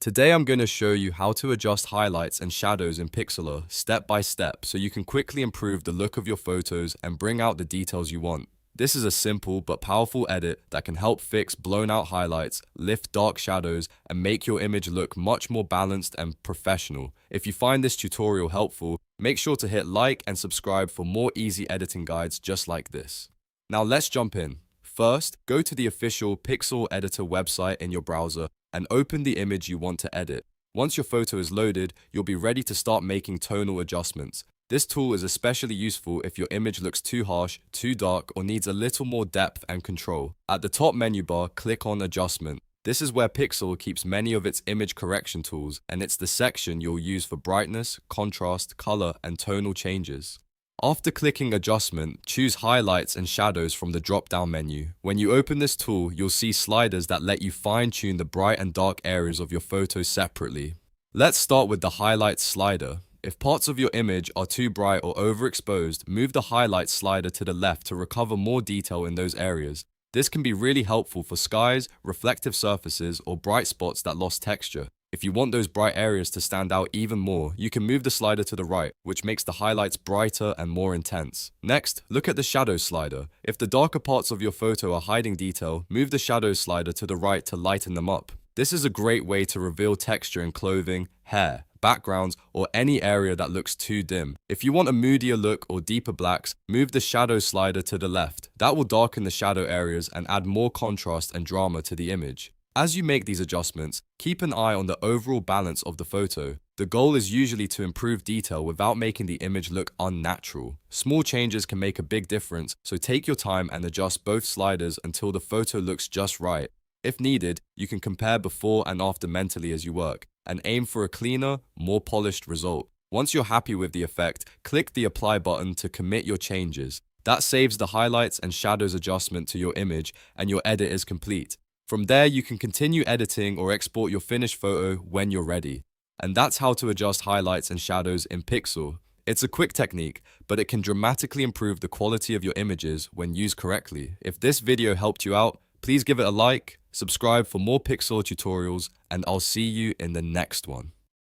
Today I'm going to show you how to adjust highlights and shadows in Pixlr step by step so you can quickly improve the look of your photos and bring out the details you want. This is a simple but powerful edit that can help fix blown out highlights, lift dark shadows, and make your image look much more balanced and professional. If you find this tutorial helpful, make sure to hit like and subscribe for more easy editing guides just like this. Now let's jump in. First, go to the official Pixlr editor website in your browser and open the image you want to edit. Once your photo is loaded, you'll be ready to start making tonal adjustments. This tool is especially useful if your image looks too harsh, too dark, or needs a little more depth and control. At the top menu bar, click on Adjustment. This is where Pixlr keeps many of its image correction tools, and it's the section you'll use for brightness, contrast, color, and tonal changes. After clicking Adjustment, choose Highlights and Shadows from the drop-down menu. When you open this tool, you'll see sliders that let you fine-tune the bright and dark areas of your photo separately. Let's start with the Highlights slider. If parts of your image are too bright or overexposed, move the Highlights slider to the left to recover more detail in those areas. This can be really helpful for skies, reflective surfaces, or bright spots that lost texture. If you want those bright areas to stand out even more, you can move the slider to the right, which makes the highlights brighter and more intense. Next, look at the shadows slider. If the darker parts of your photo are hiding detail, move the shadows slider to the right to lighten them up. This is a great way to reveal texture in clothing, hair, backgrounds, or any area that looks too dim. If you want a moodier look or deeper blacks, move the shadow slider to the left. That will darken the shadow areas and add more contrast and drama to the image. As you make these adjustments, keep an eye on the overall balance of the photo. The goal is usually to improve detail without making the image look unnatural. Small changes can make a big difference, so take your time and adjust both sliders until the photo looks just right. If needed, you can compare before and after mentally as you work, and aim for a cleaner, more polished result. Once you're happy with the effect, click the Apply button to commit your changes. That saves the highlights and shadows adjustment to your image, and your edit is complete. From there, you can continue editing or export your finished photo when you're ready. And that's how to adjust highlights and shadows in Pixlr. It's a quick technique, but it can dramatically improve the quality of your images when used correctly. If this video helped you out, please give it a like, subscribe for more Pixlr tutorials, and I'll see you in the next one.